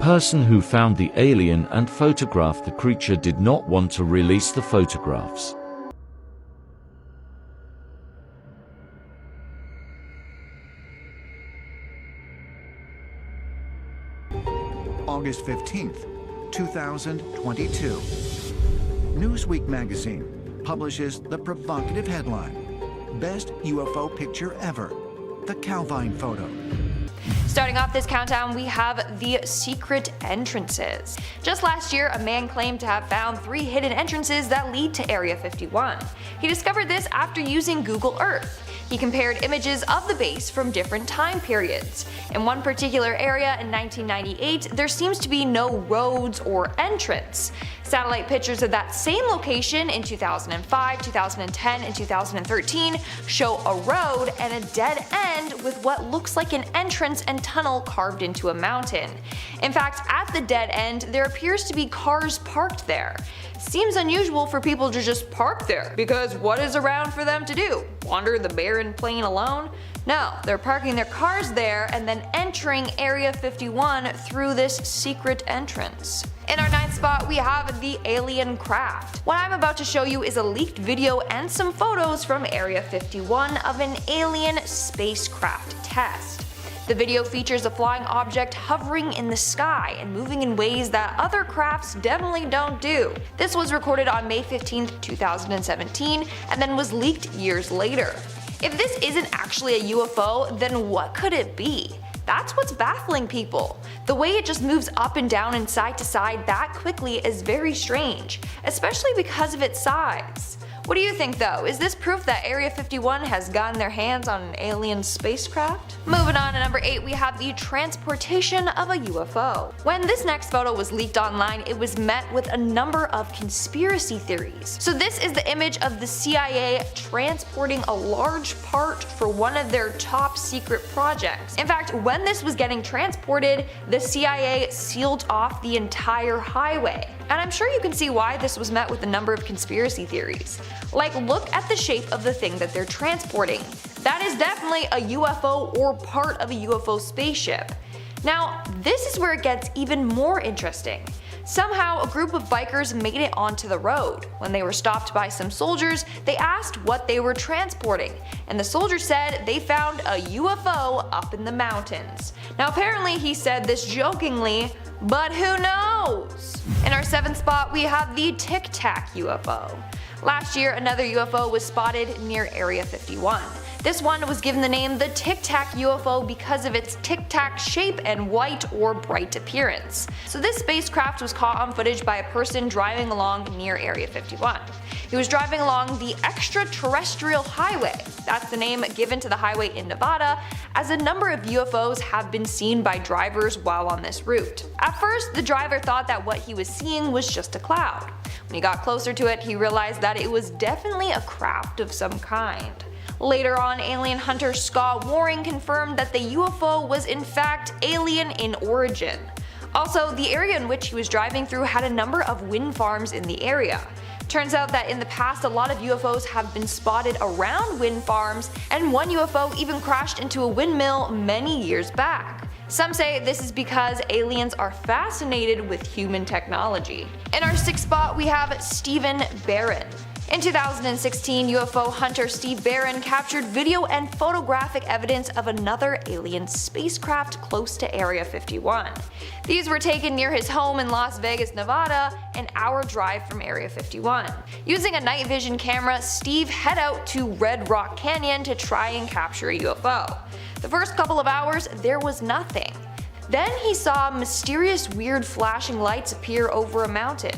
person who found the alien and photographed the creature did not want to release the photographs. August 15th, 2022. Newsweek magazine publishes the provocative headline, Best UFO Picture Ever, the Calvine photo. Starting off this countdown, we have the secret entrances. Just last year, a man claimed to have found 3 hidden entrances that lead to Area 51. He discovered this after using Google Earth. He compared images of the base from different time periods. In one particular area in 1998, there seems to be no roads or entrance. Satellite pictures of that same location in 2005, 2010, and 2013 show a road and a dead end with what looks like an entrance and tunnel carved into a mountain. In fact, at the dead end, there appears to be cars parked there. Seems unusual for people to just park there, because what is around for them to do? Wander the barren plain alone? No, they're parking their cars there and then entering Area 51 through this secret entrance. In our 9th spot, we have the alien craft. What I'm about to show you is a leaked video and some photos from Area 51 of an alien spacecraft test. The video features a flying object hovering in the sky and moving in ways that other crafts definitely don't do. This was recorded on May 15, 2017, and then was leaked years later. If this isn't actually a UFO, then what could it be? That's what's baffling people. The way it just moves up and down and side to side that quickly is very strange, especially because of its size. What do you think though? Is this proof that Area 51 has gotten their hands on an alien spacecraft? Moving on to number 8, we have the transportation of a UFO. When this next photo was leaked online, it was met with a number of conspiracy theories. So this is the image of the CIA transporting a large part for one of their top secret projects. In fact, when this was getting transported, the CIA sealed off the entire highway. And I'm sure you can see why this was met with a number of conspiracy theories. Like, look at the shape of the thing that they're transporting. That is definitely a UFO or part of a UFO spaceship. Now, this is where it gets even more interesting. Somehow, a group of bikers made it onto the road. When they were stopped by some soldiers, they asked what they were transporting, and the soldiers said they found a UFO up in the mountains. Now apparently he said this jokingly, but who knows? In our 7th spot, we have the Tic Tac UFO. Last year, another UFO was spotted near Area 51. This one was given the name the Tic Tac UFO because of its tic tac shape and white or bright appearance. So this spacecraft was caught on footage by a person driving along near Area 51. He was driving along the extraterrestrial highway. That's the name given to the highway in Nevada, as a number of UFOs have been seen by drivers while on this route. At first, the driver thought that what he was seeing was just a cloud. When he got closer to it, he realized that it was definitely a craft of some kind. Later on, alien hunter Scott Waring confirmed that the UFO was in fact alien in origin. Also, the area in which he was driving through had a number of wind farms in the area. Turns out that in the past, a lot of UFOs have been spotted around wind farms, and one UFO even crashed into a windmill many years back. Some say this is because aliens are fascinated with human technology. In our 6th spot, we have Stephen Barron. In 2016, UFO hunter Steve Barron captured video and photographic evidence of another alien spacecraft close to Area 51. These were taken near his home in Las Vegas, Nevada, an hour drive from Area 51. Using a night vision camera, Steve head out to Red Rock Canyon to try and capture a UFO. The first couple of hours, there was nothing. Then he saw mysterious weird flashing lights appear over a mountain.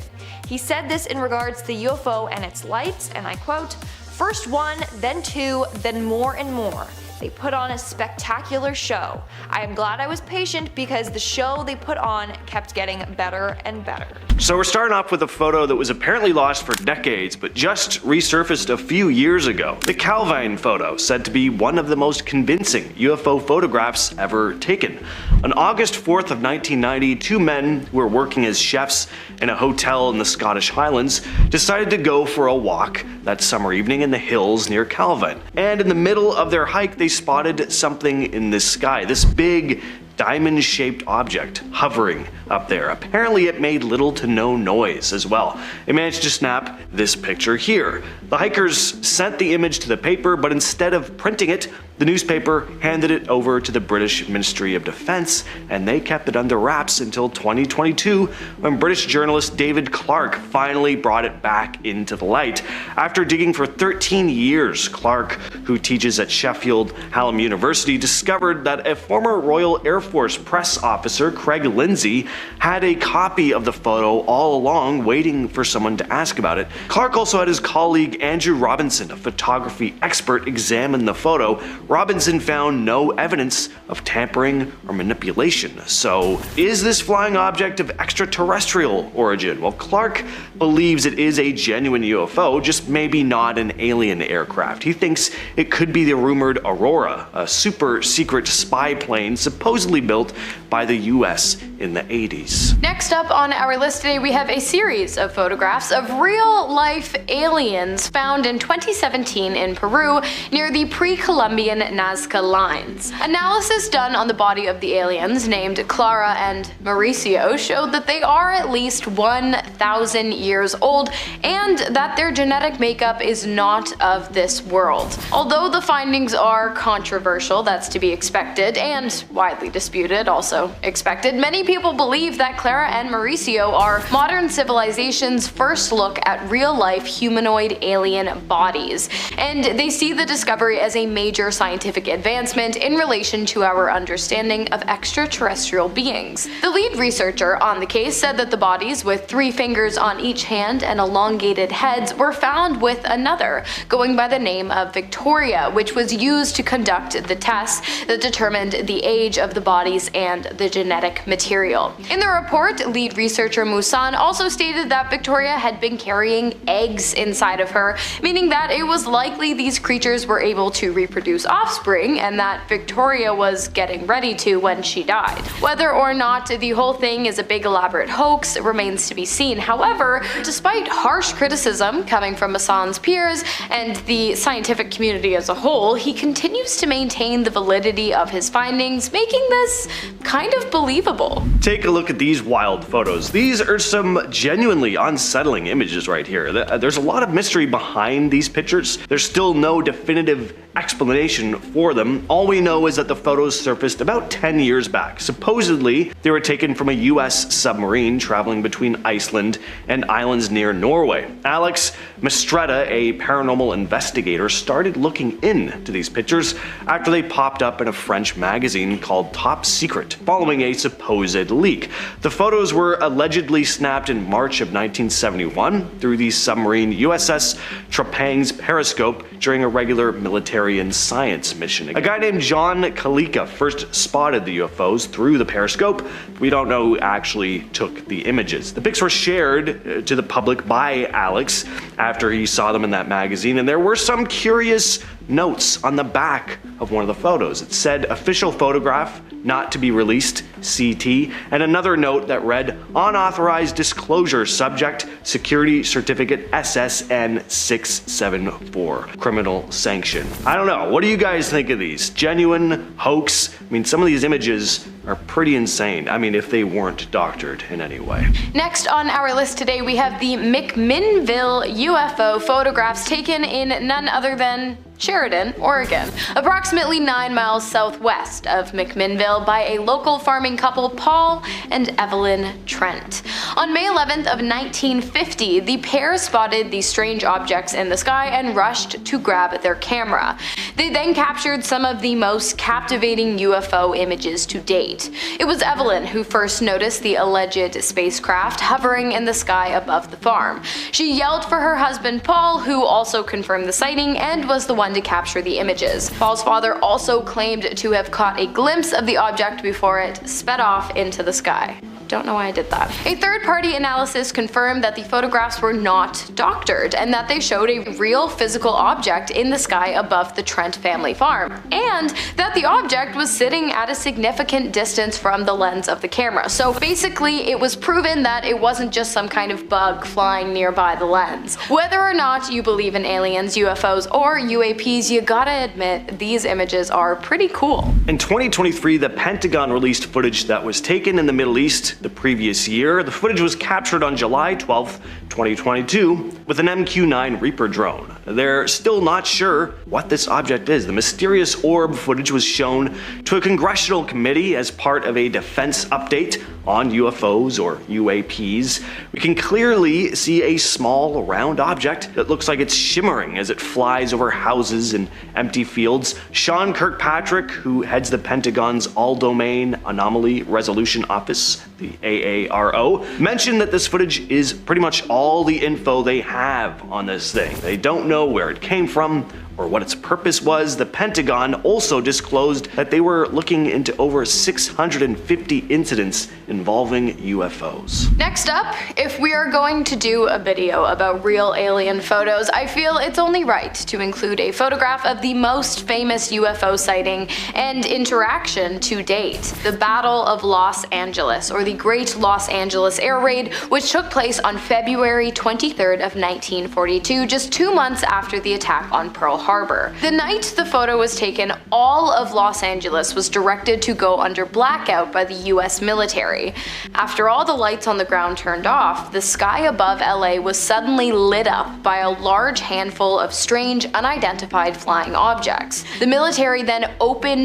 He said this in regards to the UFO and its lights, and I quote, "First one, then two, then more and more. They put on a spectacular show. I am glad I was patient because the show they put on kept getting better and better." So we're starting off with a photo that was apparently lost for decades, but just resurfaced a few years ago. The Calvine photo, said to be one of the most convincing UFO photographs ever taken. On August 4th of 1990, 2 men who were working as chefs in a hotel in the Scottish Highlands decided to go for a walk that summer evening in the hills near Calvine. And in the middle of their hike, they spotted something in the sky. This big diamond-shaped object hovering up there. Apparently it made little to no noise as well. It managed to snap this picture here. The hikers sent the image to the paper, but instead of printing it, the newspaper handed it over to the British Ministry of Defence, and they kept it under wraps until 2022, when British journalist David Clarke finally brought it back into the light. After digging for 13 years, Clarke, who teaches at Sheffield Hallam University, discovered that a former Royal Air Force press officer, Craig Lindsay, had a copy of the photo all along, waiting for someone to ask about it. Clarke also had his colleague Andrew Robinson, a photography expert, examine the photo. Robinson found no evidence of tampering or manipulation. So, is this flying object of extraterrestrial origin? Well, Clarke believes it is a genuine UFO, just maybe not an alien aircraft. He thinks it could be the rumored Aurora, a super secret spy plane supposedly built by the US in the 80s. Next up on our list today, we have a series of photographs of real-life aliens found in 2017 in Peru near the pre-Columbian Nazca lines. Analysis done on the body of the aliens, named Clara and Mauricio, showed that they are at least 1,000 years old and that their genetic makeup is not of this world. Although the findings are controversial, that's to be expected, and widely disputed, also expected, many people believe that Clara and Mauricio are modern civilization's first look at real-life humanoid alien bodies, and they see the discovery as a major scientific advancement in relation to our understanding of extraterrestrial beings. The lead researcher on the case said that the bodies, with 3 fingers on each hand and elongated heads, were found with another, going by the name of Victoria, which was used to conduct the tests that determined the age of the bodies and the genetic material. In the report, lead researcher Musan also stated that Victoria had been carrying eggs inside of her, meaning that it was likely these creatures were able to reproduce offspring and that Victoria was getting ready to when she died. Whether or not the whole thing is a big elaborate hoax remains to be seen. However, despite harsh criticism coming from Musan's peers and the scientific community as a whole, he continues to maintain the validity of his findings, making this kind of believable. Take a look at these wild photos. These are some genuinely unsettling images right here. There's a lot of mystery behind these pictures. There's still no definitive explanation for them. All we know is that the photos surfaced about 10 years back. Supposedly, they were taken from a US submarine traveling between Iceland and islands near Norway. Alex Mistretta, a paranormal investigator, started looking into these pictures after they popped up in a French magazine called Top Secret, following a supposed leak. The photos were allegedly snapped in March of 1971 through the submarine USS Trepang's periscope during a regular military and science mission. A guy named John Kalika first spotted the UFOs through the periscope. We don't know who actually took the images. The pics were shared to the public by Alex after he saw them in that magazine, and there were some curious notes on the back of one of the photos. It said official photograph, not to be released, CT, and another note that read unauthorized disclosure, subject security certificate SSN 674, criminal sanction. I don't know, what do you guys think of these? Genuine, hoax? I mean, some of these images are pretty insane. I mean, if they weren't doctored in any way. Next on our list today, we have the McMinnville UFO photographs taken in none other than Sheridan, Oregon, approximately 9 miles southwest of McMinnville by a local farming couple, Paul and Evelyn Trent. On May 11th of 1950, the pair spotted the strange objects in the sky and rushed to grab their camera. They then captured some of the most captivating UFO images to date. It was Evelyn who first noticed the alleged spacecraft hovering in the sky above the farm. She yelled for her husband Paul, who also confirmed the sighting and was the one to capture the images. Paul's father also claimed to have caught a glimpse of the object before it sped off into the sky. Don't know why I did that. A third-party analysis confirmed that the photographs were not doctored and that they showed a real physical object in the sky above the Trent family farm, and that the object was sitting at a significant distance from the lens of the camera. So basically, it was proven that it wasn't just some kind of bug flying nearby the lens. Whether or not you believe in aliens, UFOs, or UAPs, you gotta admit these images are pretty cool. In 2023, the Pentagon released footage that was taken in the Middle East the previous year. The footage was captured on July 12th, 2022 with an MQ-9 Reaper drone. They're still not sure what this object is. The mysterious orb footage was shown to a congressional committee as part of a defense update on UFOs or UAPs. We can clearly see a small round object that looks like it's shimmering as it flies over houses and empty fields. Sean Kirkpatrick, who heads the Pentagon's All-Domain Anomaly Resolution Office, the AARO, mentioned that this footage is pretty much all the info they have on this thing. They don't know where it came from or what its purpose was. The Pentagon also disclosed that they were looking into over 650 incidents involving UFOs. Next up, if we are going to do a video about real alien photos, I feel it's only right to include a photograph of the most famous UFO sighting and interaction to date, the Battle of Los Angeles, or the Great Los Angeles Air Raid, which took place on February 23rd of 1942, just 2 months after the attack on Pearl Harbor. The night the photo was taken, all of Los Angeles was directed to go under blackout by the US military. After all the lights on the ground turned off, the sky above LA was suddenly lit up by a large handful of strange, unidentified flying objects. The military then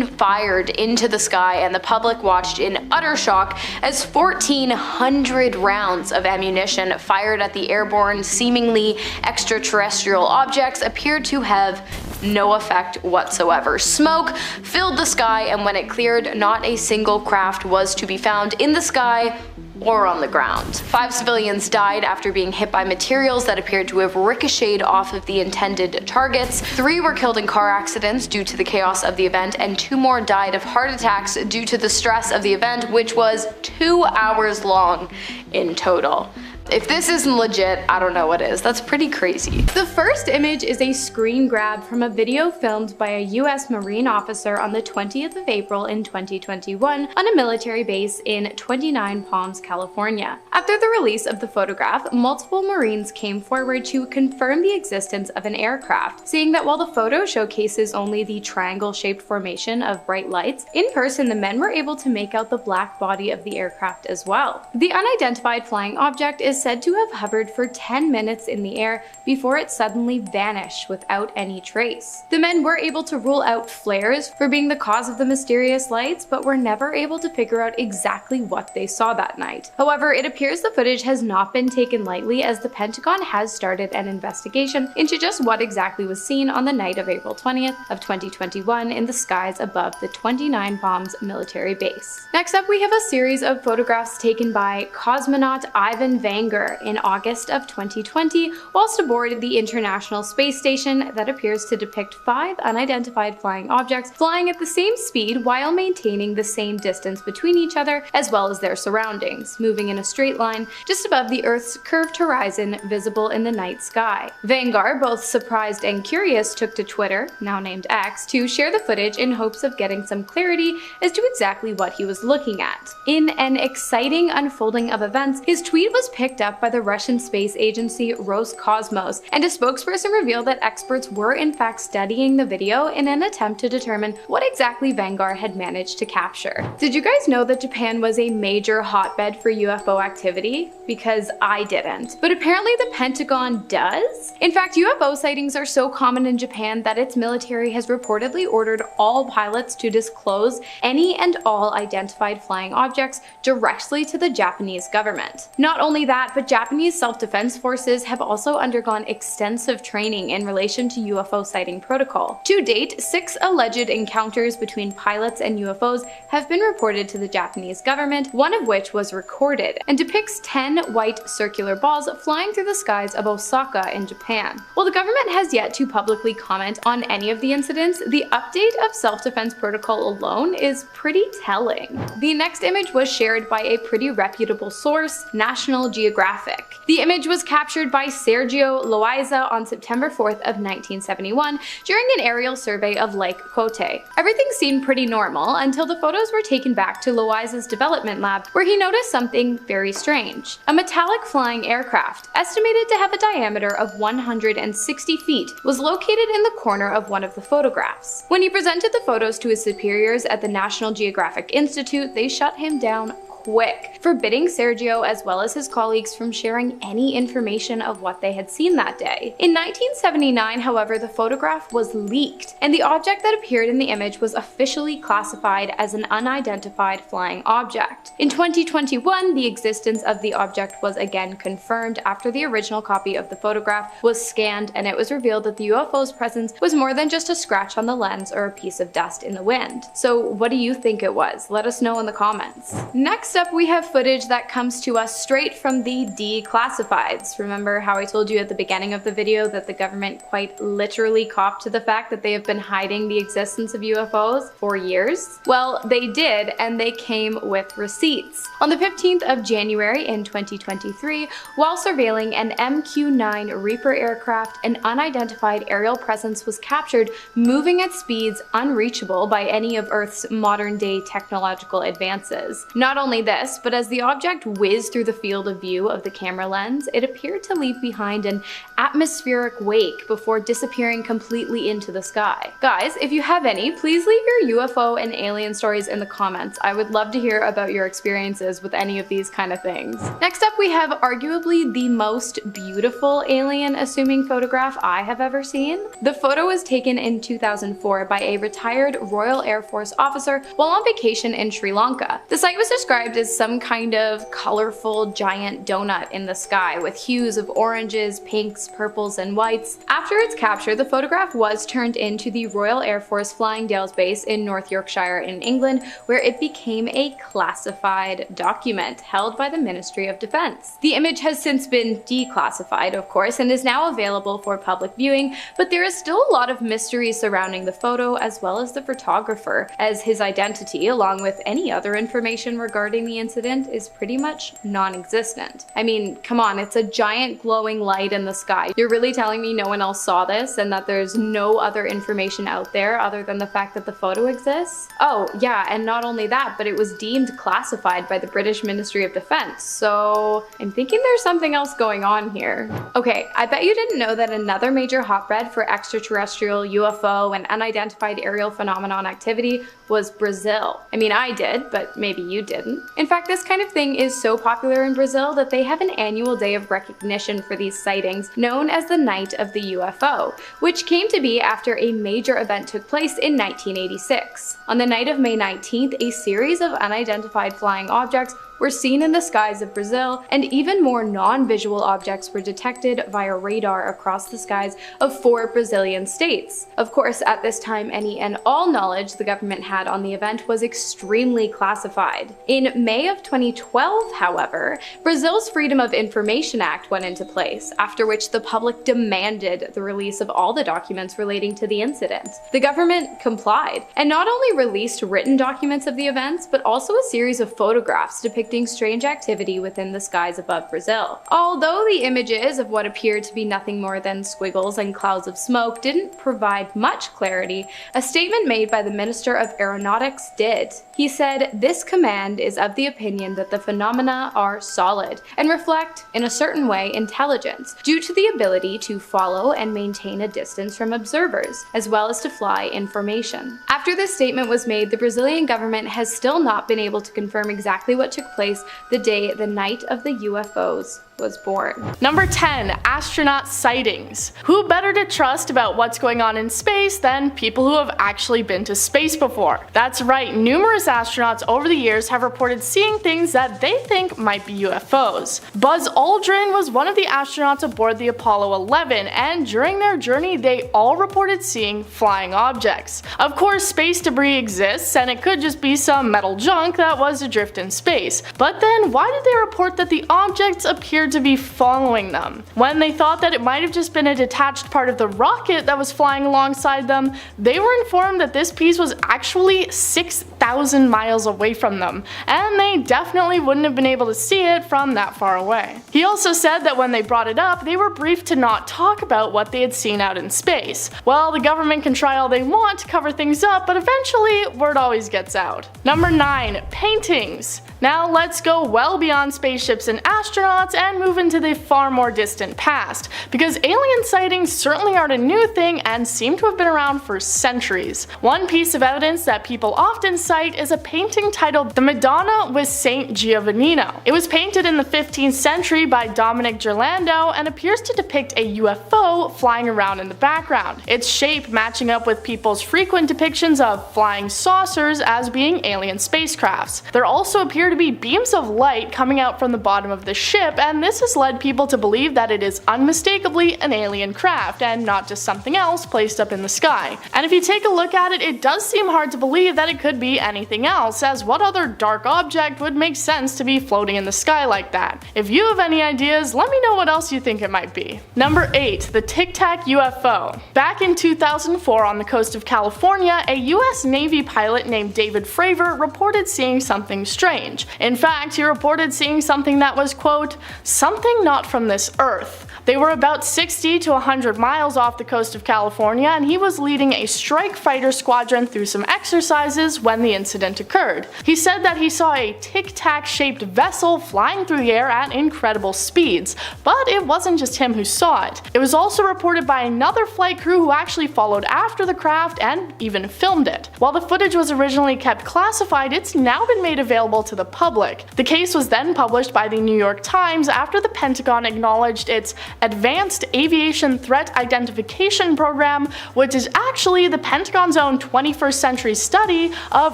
fired into the sky, and the public watched in utter shock as 1,400 rounds of ammunition fired at the airborne, seemingly extraterrestrial objects appeared to have no effect whatsoever. Smoke filled the sky, and when it cleared, not a single craft was to be found in the sky or on the ground. 5 civilians died after being hit by materials that appeared to have ricocheted off of the intended targets. 3 were killed in car accidents due to the chaos of the event, and 2 more died of heart attacks due to the stress of the event, which was 2 hours long in total. If this isn't legit, I don't know what is. That's pretty crazy. The first image is a screen grab from a video filmed by a US Marine officer on the 20th of April in 2021 on a military base in 29 Palms, California. After the release of the photograph, multiple Marines came forward to confirm the existence of an aircraft, saying that while the photo showcases only the triangle-shaped formation of bright lights, in person the men were able to make out the black body of the aircraft as well. The unidentified flying object is said to have hovered for 10 minutes in the air before it suddenly vanished without any trace. The men were able to rule out flares for being the cause of the mysterious lights, but were never able to figure out exactly what they saw that night. However, it appears the footage has not been taken lightly, as the Pentagon has started an investigation into just what exactly was seen on the night of April 20th of 2021 in the skies above the 29 Palms military base. Next up, we have a series of photographs taken by cosmonaut Ivan Vanger in August of 2020 whilst aboard the International Space Station that appears to depict 5 unidentified flying objects flying at the same speed while maintaining the same distance between each other as well as their surroundings, moving in a straight line just above the Earth's curved horizon visible in the night sky. Vangar, both surprised and curious, took to Twitter, now named X, to share the footage in hopes of getting some clarity as to exactly what he was looking at. In an exciting unfolding of events, his tweet was picked up by the Russian space agency Roscosmos, and a spokesperson revealed that experts were in fact studying the video in an attempt to determine what exactly Vangar had managed to capture. Did you guys know that Japan was a major hotbed for UFO activity? Because I didn't. But apparently the Pentagon does? In fact, UFO sightings are so common in Japan that its military has reportedly ordered all pilots to disclose any and all identified flying objects directly to the Japanese government. Not only that, that, but Japanese self-defense forces have also undergone extensive training in relation to UFO sighting protocol. To date, 6 alleged encounters between pilots and UFOs have been reported to the Japanese government, one of which was recorded, and depicts 10 white circular balls flying through the skies of Osaka in Japan. While the government has yet to publicly comment on any of the incidents, the update of self-defense protocol alone is pretty telling. The next image was shared by a pretty reputable source, National Geographic. The image was captured by Sergio Loaiza on September 4th of 1971 during an aerial survey of Lake Kote. Everything seemed pretty normal until the photos were taken back to Loaiza's development lab, where he noticed something very strange. A metallic flying aircraft, estimated to have a diameter of 160 feet, was located in the corner of one of the photographs. When he presented the photos to his superiors at the National Geographic Institute, they shut him down quick, forbidding Sergio as well as his colleagues from sharing any information of what they had seen that day. In 1979, however, the photograph was leaked, and the object that appeared in the image was officially classified as an unidentified flying object. In 2021, the existence of the object was again confirmed after the original copy of the photograph was scanned, and it was revealed that the UFO's presence was more than just a scratch on the lens or a piece of dust in the wind. So what do you think it was? Let us know in the comments. Next up, we have footage that comes to us straight from the Declassifieds. Remember how I told you at the beginning of the video that the government quite literally copped to the fact that they have been hiding the existence of UFOs for years? Well, they did, and they came with receipts. On the 15th of January in 2023, while surveilling an MQ-9 Reaper aircraft, an unidentified aerial presence was captured moving at speeds unreachable by any of Earth's modern-day technological advances. Not only this, but as the object whizzed through the field of view of the camera lens, it appeared to leave behind an atmospheric wake before disappearing completely into the sky. Guys, if you have any, please leave your UFO and alien stories in the comments. I would love to hear about your experiences with any of these kind of things. Next up, we have arguably the most beautiful alien assuming photograph I have ever seen. The photo was taken in 2004 by a retired Royal Air Force officer while on vacation in Sri Lanka. The site was described as some kind of colorful giant donut in the sky with hues of oranges, pinks, purples, and whites. After its capture, the photograph was turned into the Royal Air Force Flying Dales Base in North Yorkshire in England, where it became a classified document held by the Ministry of Defense. The image has since been declassified, of course, and is now available for public viewing, but there is still a lot of mystery surrounding the photo as well as the photographer, as his identity, along with any other information regarding the incident, is pretty much non-existent. I mean, come on, it's a giant glowing light in the sky. You're really telling me no one else saw this and that there's no other information out there other than the fact that the photo exists? Oh yeah, and not only that, but it was deemed classified by the British Ministry of Defense, so I'm thinking there's something else going on here. Okay, I bet you didn't know that another major hotbed for extraterrestrial, UFO, and unidentified aerial phenomenon activity was Brazil. I mean, I did, but maybe you didn't. In fact, this kind of thing is so popular in Brazil that they have an annual day of recognition for these sightings known as the Night of the UFO, which came to be after a major event took place in 1986. On the night of May 19th, a series of unidentified flying objects were seen in the skies of Brazil, and even more non-visual objects were detected via radar across the skies of 4 Brazilian states. Of course, at this time, any and all knowledge the government had on the event was extremely classified. In May of 2012, however, Brazil's Freedom of Information Act went into place, after which the public demanded the release of all the documents relating to the incident. The government complied, and not only released written documents of the events, but also a series of photographs depicting strange activity within the skies above Brazil. Although the images of what appeared to be nothing more than squiggles and clouds of smoke didn't provide much clarity, a statement made by the Minister of Aeronautics did. He said, "This command is of the opinion that the phenomena are solid and reflect, in a certain way, intelligence, due to the ability to follow and maintain a distance from observers, as well as to fly information." After this statement was made, the Brazilian government has still not been able to confirm exactly what took place the night of the UFOs was born. Number 10. Astronaut sightings. Who better to trust about what's going on in space than people who have actually been to space before? That's right, numerous astronauts over the years have reported seeing things that they think might be UFOs. Buzz Aldrin was one of the astronauts aboard the Apollo 11, and during their journey they all reported seeing flying objects. Of course, space debris exists, and it could just be some metal junk that was adrift in space. But then why did they report that the objects appeared to be following them? When they thought that it might have just been a detached part of the rocket that was flying alongside them, they were informed that this piece was actually 6,000 miles away from them, and they definitely wouldn't have been able to see it from that far away. He also said that when they brought it up, they were briefed to not talk about what they had seen out in space. Well, the government can try all they want to cover things up, but eventually word always gets out. Number 9. Paintings. Now let's go well beyond spaceships and astronauts and move into the far more distant past, because alien sightings certainly aren't a new thing and seem to have been around for centuries. One piece of evidence that people often cite is a painting titled The Madonna with Saint Giovannino. It was painted in the 15th century by Dominic Ghirlandaio and appears to depict a UFO flying around in the background, its shape matching up with people's frequent depictions of flying saucers as being alien spacecrafts. There also appear to be beams of light coming out from the bottom of the ship, and this has led people to believe that it is unmistakably an alien craft and not just something else placed up in the sky. And if you take a look at it, it does seem hard to believe that it could be anything else, as what other dark object would make sense to be floating in the sky like that? If you have any ideas, let me know what else you think it might be. Number 8. The Tic Tac UFO. Back in 2004 on the coast of California, a US Navy pilot named David Fravor reported seeing something strange. In fact, he reported seeing something that was, quote, something not from this earth. They were about 60 to 100 miles off the coast of California, and he was leading a strike fighter squadron through some exercises when the incident occurred. He said that he saw a tic-tac shaped vessel flying through the air at incredible speeds, but it wasn't just him who saw it. It was also reported by another flight crew who actually followed after the craft and even filmed it. While the footage was originally kept classified, it's now been made available to the public. The case was then published by the New York Times after the Pentagon acknowledged its Advanced Aviation Threat Identification Program, which is actually the Pentagon's own 21st century study of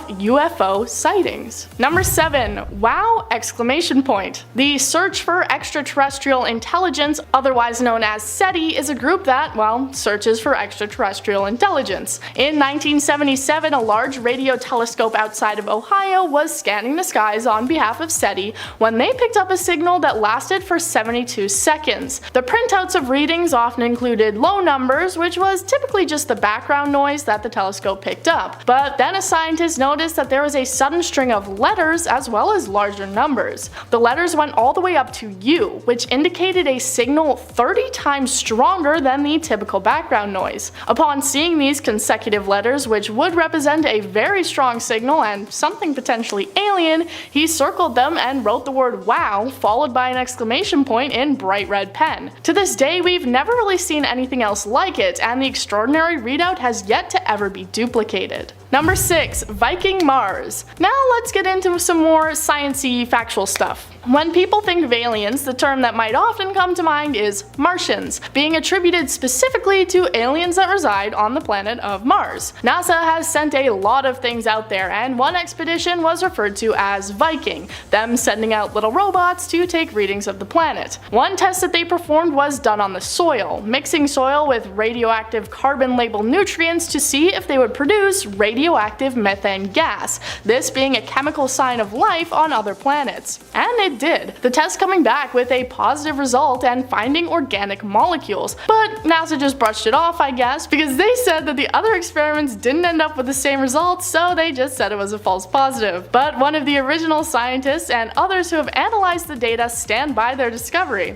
UFO sightings. Number 7. Wow! Exclamation point. The Search for Extraterrestrial Intelligence, otherwise known as SETI, is a group that, well, searches for extraterrestrial intelligence. In 1977, a large radio telescope outside of Ohio was scanning the skies on behalf of SETI when they picked up a signal that lasted for 72 seconds. The printouts of readings often included low numbers, which was typically just the background noise that the telescope picked up. But then a scientist noticed that there was a sudden string of letters as well as larger numbers. The letters went all the way up to U, which indicated a signal 30 times stronger than the typical background noise. Upon seeing these consecutive letters, which would represent a very strong signal and something potentially alien, he circled them and wrote the word wow followed by an exclamation point in bright red pen. To this day, we've never really seen anything else like it, and the extraordinary readout has yet to ever be duplicated. Number 6. Viking Mars. Now let's get into some more science-y factual stuff. When people think of aliens, the term that might often come to mind is Martians, being attributed specifically to aliens that reside on the planet of Mars. NASA has sent a lot of things out there, and one expedition was referred to as Viking, them sending out little robots to take readings of the planet. One test that they performed was done on the soil, mixing soil with radioactive carbon-labeled nutrients to see if they would produce radioactive methane gas, this being a chemical sign of life on other planets. And it did, the test coming back with a positive result and finding organic molecules, but NASA just brushed it off, I guess, because they said that the other experiments didn't end up with the same results, so they just said it was a false positive. But one of the original scientists and others who have analyzed the data stand by their discovery.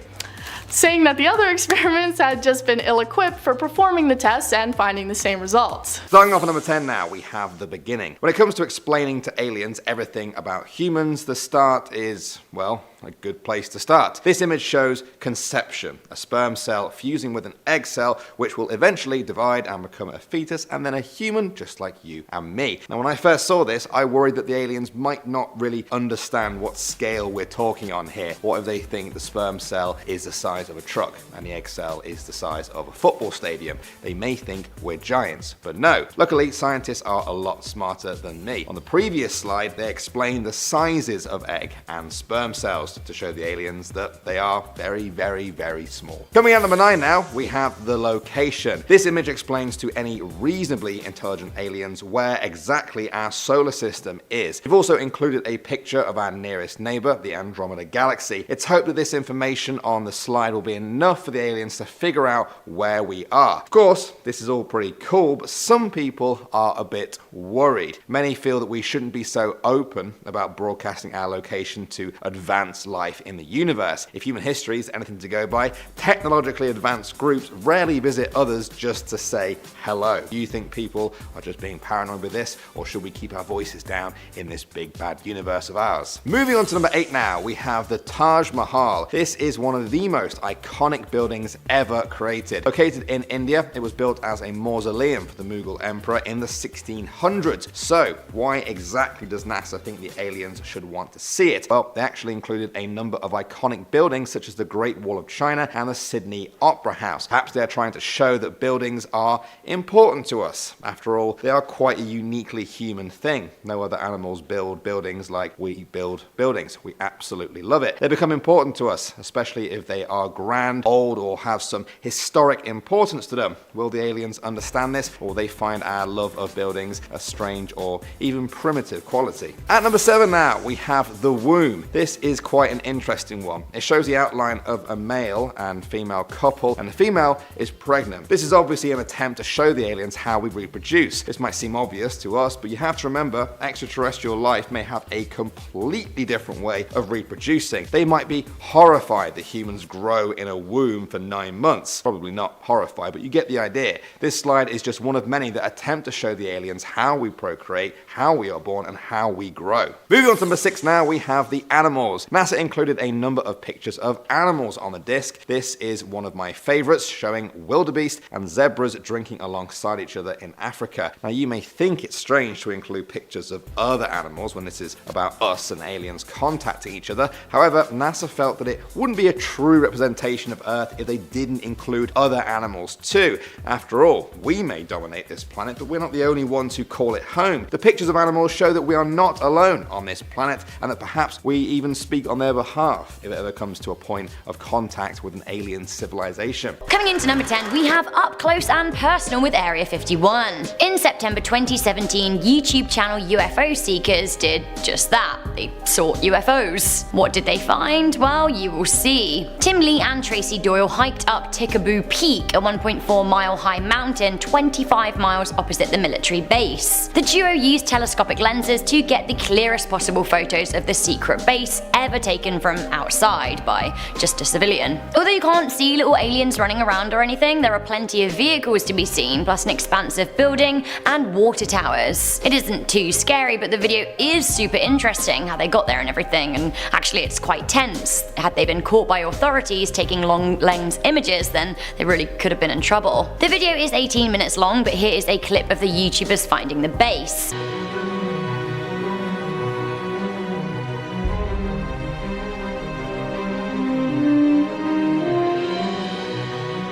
saying that the other experiments had just been ill-equipped for performing the tests and finding the same results. Starting off at number 10 now, we have the beginning. When it comes to explaining to aliens everything about humans, the start is, well, a good place to start. This image shows conception, a sperm cell fusing with an egg cell, which will eventually divide and become a fetus and then a human just like you and me. Now when I first saw this, I worried that the aliens might not really understand what scale we're talking on here. What if they think the sperm cell is the size of a truck and the egg cell is the size of a football stadium? They may think we're giants, but no. Luckily, scientists are a lot smarter than me. On the previous slide, they explained the sizes of egg and sperm cells to show the aliens that they are very, very, very small. Coming out number 9 now, we have the location. This image explains to any reasonably intelligent aliens where exactly our solar system is. We've also included a picture of our nearest neighbor, the Andromeda Galaxy. It's hoped that this information on the slide will be enough for the aliens to figure out where we are. Of course, this is all pretty cool, but some people are a bit worried. Many feel that we shouldn't be so open about broadcasting our location to advanced life in the universe. If human history is anything to go by, technologically advanced groups rarely visit others just to say hello. Do you think people are just being paranoid with this, or should we keep our voices down in this big bad universe of ours? Moving on to number 8 now, we have the Taj Mahal. This is one of the most iconic buildings ever created. Located in India, it was built as a mausoleum for the Mughal emperor in the 1600s. So why exactly does NASA think the aliens should want to see it? Well, they actually included a number of iconic buildings such as the Great Wall of China and the Sydney Opera House. Perhaps they're trying to show that buildings are important to us. After all, they are quite a uniquely human thing. No other animals build buildings like we build buildings. We absolutely love it. They become important to us, especially if they are grand, old, or have some historic importance to them. Will the aliens understand this, or will they find our love of buildings a strange or even primitive quality? At number 7 now, we have the womb. This is quite an interesting one. It shows the outline of a male and female couple, and the female is pregnant. This is obviously an attempt to show the aliens how we reproduce. This might seem obvious to us, but you have to remember extraterrestrial life may have a completely different way of reproducing. They might be horrified that humans grow in a womb for 9 months. Probably not horrified, but you get the idea. This slide is just one of many that attempt to show the aliens how we procreate, how we are born, and how we grow. Moving on to number 6 now, we have the animals. NASA included a number of pictures of animals on the disc. This is one of my favorites, showing wildebeest and zebras drinking alongside each other in Africa. Now you may think it's strange to include pictures of other animals when this is about us and aliens contacting each other. However, NASA felt that it wouldn't be a true representation of Earth if they didn't include other animals too. After all, we may dominate this planet, but we're not the only ones who call it home. The pictures of animals show that we are not alone on this planet, and that perhaps we even speak on their behalf if it ever comes to a point of contact with an alien civilization. Coming into number 10, we have Up Close and Personal with Area 51. In September 2017, YouTube channel UFO Seekers did just that. They sought UFOs. What did they find? Well, you will see. Tim Lee and Tracy Doyle hiked up Tikaboo Peak, a 1.4 mile high mountain 25 miles opposite the military base. The duo used telescopic lenses to get the clearest possible photos of the secret base ever taken from outside by just a civilian. Although you can't see little aliens running around or anything, there are plenty of vehicles to be seen, plus an expansive building and water towers. It isn't too scary, but the video is super interesting, how they got there and everything, and actually it's quite tense. Had they been caught by authorities taking long lens images, then they really could have been in trouble. The video is 18 minutes long, but here is a clip of the YouTubers finding the base.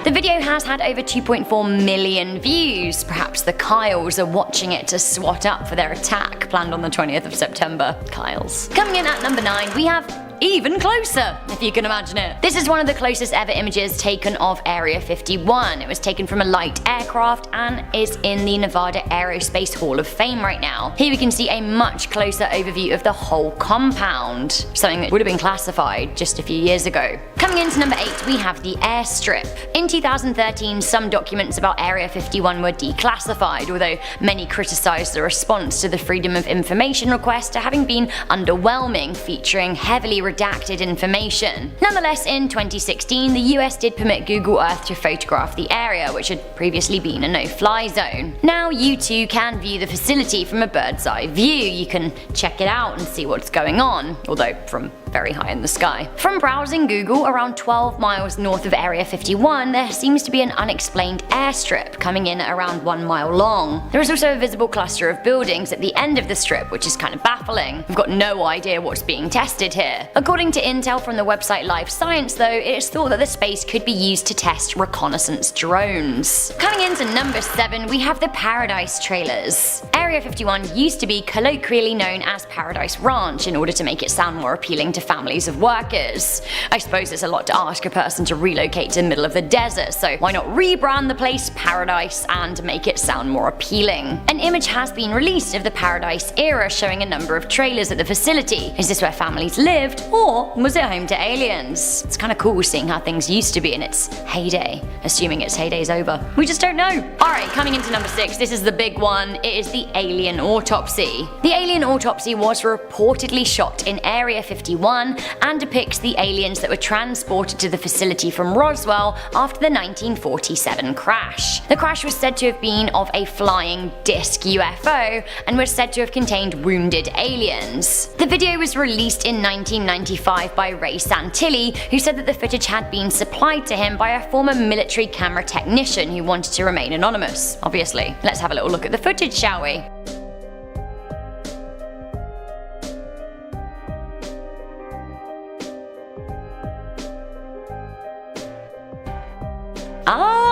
The video has had over 2.4 million views. Perhaps the Kyles are watching it to swat up for their attack planned on the 20th of September. Kyles. Coming in at number 9, we have Even Closer, if you can imagine it. This is one of the closest ever images taken of Area 51. It was taken from a light aircraft and is in the Nevada Aerospace Hall of Fame right now. Here we can see a much closer overview of the whole compound, something that would have been classified just a few years ago. Coming into number 8, we have the airstrip. In 2013, some documents about Area 51 were declassified, although many criticized the response to the Freedom of Information request to having been underwhelming, featuring heavily redacted information. Nonetheless, in 2016, the US did permit Google Earth to photograph the area, which had previously been a no-fly zone. Now you too can view the facility from a bird's eye view. You can check it out and see what's going on, although from very high in the sky. From browsing Google, around 12 miles north of Area 51, there seems to be an unexplained airstrip coming in at around 1 mile long. There is also a visible cluster of buildings at the end of the strip, which is kind of baffling. We've got no idea what's being tested here. According to intel from the website Live Science though, it is thought that the space could be used to test reconnaissance drones. Coming into number 7, we have the Paradise trailers. Area 51 used to be colloquially known as Paradise Ranch in order to make it sound more appealing to families of workers. I suppose it's a lot to ask a person to relocate to the middle of the desert, so why not rebrand the place Paradise and make it sound more appealing? An image has been released of the Paradise era showing a number of trailers at the facility. Is this where families lived, or was it home to aliens? It's kind of cool seeing how things used to be in its heyday, assuming its heyday's over. We just don't know. Alright, coming into number 6, this is the big one. It is the alien autopsy. The alien autopsy was reportedly shot in Area 51 and depicts the aliens that were transported to the facility from Roswell after the 1947 crash. The crash was said to have been of a flying disc UFO and was said to have contained wounded aliens. The video was released in 1995 by Ray Santilli, who said that the footage had been supplied to him by a former military camera technician who wanted to remain anonymous, obviously. Let's have a little look at the footage, shall we?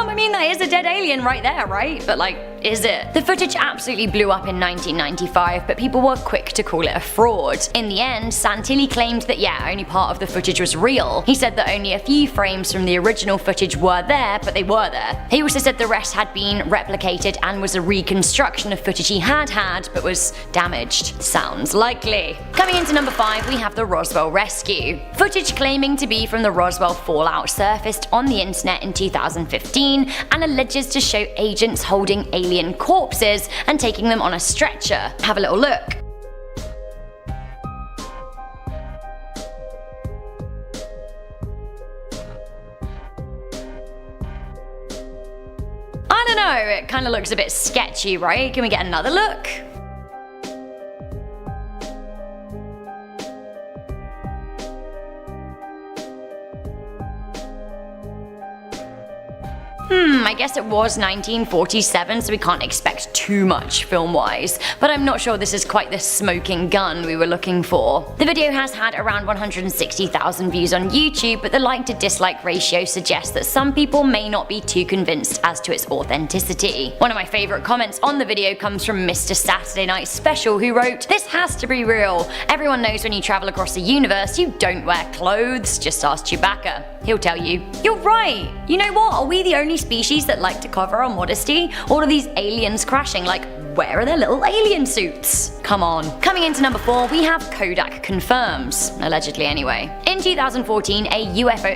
I mean, that is a dead alien right there, right? But like, is it? The footage absolutely blew up in 1995, but people were quick to call it a fraud. In the end, Santilli claimed that yeah, only part of the footage was real. He said that only a few frames from the original footage were there, but they were there. He also said the rest had been replicated and was a reconstruction of footage he had but was damaged. Sounds likely. Coming into number 5, we have the Roswell rescue. Footage claiming to be from the Roswell fallout surfaced on the internet in 2015 and alleges to show agents holding alien corpses and taking them on a stretcher. Have a little look. I don't know, it kind of looks a bit sketchy, right? Can we get another look? I guess it was 1947, so we can't expect too much film-wise, but I'm not sure this is quite the smoking gun we were looking for. The video has had around 160,000 views on YouTube, but the like to dislike ratio suggests that some people may not be too convinced as to its authenticity. One of my favourite comments on the video comes from Mr. Saturday Night Special, who wrote, "This has to be real. Everyone knows when you travel across the universe, you don't wear clothes. Just ask Chewbacca. He'll tell you." You're right. You know what? Are we the only species that like to cover our modesty? Or are these aliens crashing? Like, where are their little alien suits? Come on. Coming into number 4, we have Kodak confirms, allegedly anyway. In 2014, a UFO